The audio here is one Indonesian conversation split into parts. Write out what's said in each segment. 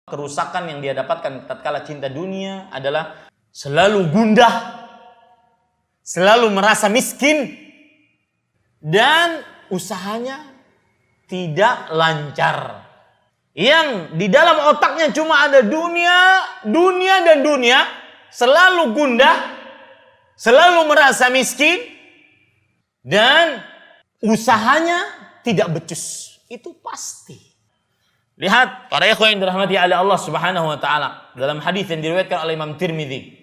Kerusakan yang dia dapatkan tatkala cinta dunia adalah selalu gundah, selalu merasa miskin, dan usahanya tidak lancar. Yang di dalam otaknya cuma ada dunia, dunia dan dunia, selalu gundah, selalu merasa miskin, dan usahanya tidak becus. Itu pasti. Lihat para ikhwan yang dirahmati oleh Allah Subhanahu wa taala, dalam hadis yang diriwayatkan oleh Imam Tirmidzi,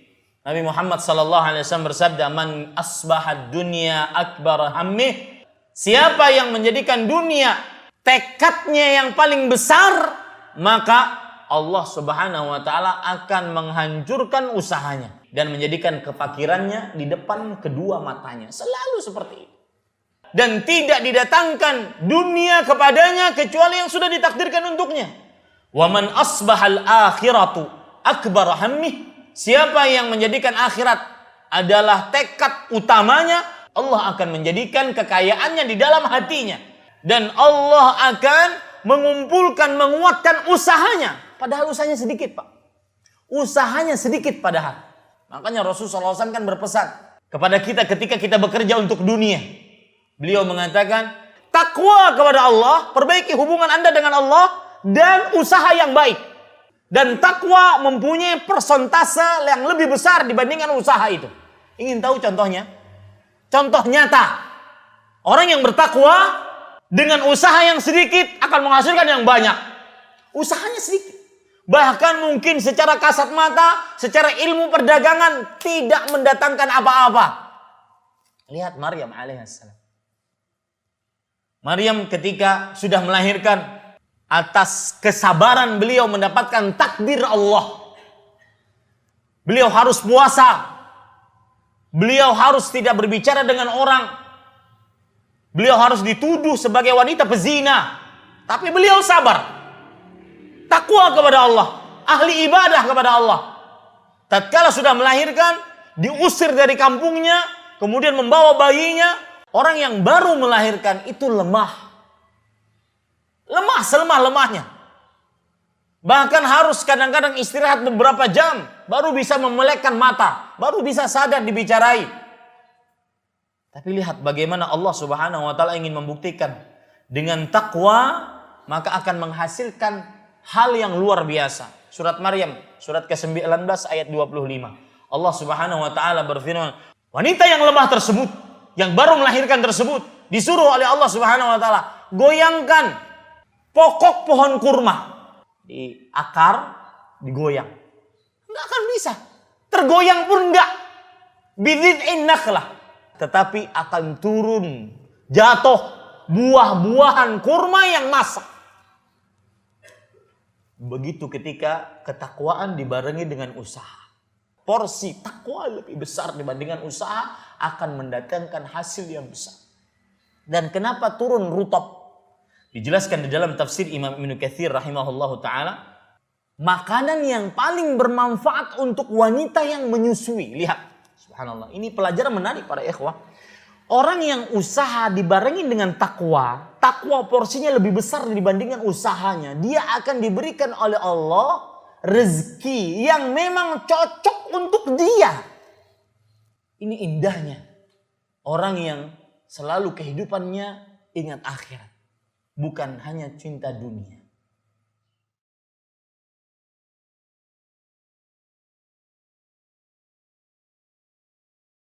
Nabi Muhammad sallallahu alaihi wasallam bersabda, "Man asbaha dunya akbar hammih." Siapa yang menjadikan dunia tekadnya yang paling besar, maka Allah Subhanahu wa taala akan menghancurkan usahanya dan menjadikan kefakirannya di depan kedua matanya. Selalu seperti itu. Dan tidak didatangkan dunia kepadanya kecuali yang sudah ditakdirkan untuknya. Wa man asbahal akhiratu akbar hammih. Siapa yang menjadikan akhirat adalah tekad utamanya, Allah akan menjadikan kekayaannya di dalam hatinya. Dan Allah akan mengumpulkan, menguatkan usahanya. Padahal usahanya sedikit, Pak. Usahanya sedikit padahal. Makanya Rasulullah SAW kan berpesan kepada kita ketika kita bekerja untuk dunia. Beliau mengatakan, takwa kepada Allah, perbaiki hubungan Anda dengan Allah, dan usaha yang baik. Dan takwa mempunyai persentase yang lebih besar dibandingkan usaha itu. Ingin tahu contohnya? Contoh nyata. Orang yang bertakwa dengan usaha yang sedikit akan menghasilkan yang banyak. Usahanya sedikit. Bahkan mungkin secara kasat mata, secara ilmu perdagangan tidak mendatangkan apa-apa. Lihat Maryam alaihissalam. Maryam ketika sudah melahirkan, atas kesabaran beliau mendapatkan takdir Allah. Beliau harus puasa. Beliau harus tidak berbicara dengan orang. Beliau harus dituduh sebagai wanita pezina. Tapi beliau sabar. Takwa kepada Allah. Ahli ibadah kepada Allah. Tatkala sudah melahirkan, diusir dari kampungnya, kemudian membawa bayinya. Orang yang baru melahirkan itu lemah. Lemah selemah-lemahnya. Bahkan harus kadang-kadang istirahat beberapa jam. Baru bisa memelekkan mata. Baru bisa sadar dibicarai. Tapi lihat bagaimana Allah Subhanahu wa ta'ala ingin membuktikan. Dengan takwa maka akan menghasilkan hal yang luar biasa. Surat Maryam, surat ke-19 ayat 25. Allah Subhanahu wa ta'ala berfirman, wanita yang lemah tersebut, yang baru melahirkan tersebut, disuruh oleh Allah Subhanahu wa ta'ala, goyangkan pokok pohon kurma. Di akar digoyang. Enggak akan bisa. Tergoyang pun enggak. Bidhid'in nakhlah. Tetapi akan turun, jatuh buah-buahan kurma yang masak. Begitu ketika ketakwaan dibarengi dengan usaha. Porsi takwa lebih besar dibandingkan usaha akan mendatangkan hasil yang besar. Dan kenapa turun rutab? Dijelaskan di dalam tafsir Imam Ibnu Katsir rahimahullahu ta'ala. Makanan yang paling bermanfaat untuk wanita yang menyusui. Lihat, subhanallah. Ini pelajaran menarik para ikhwah. Orang yang usaha dibarengi dengan takwa. Takwa porsinya lebih besar dibandingkan usahanya. Dia akan diberikan oleh Allah rezeki yang memang cocok untuk dia. Ini indahnya. Orang yang selalu kehidupannya ingat akhirat. Bukan hanya cinta dunia.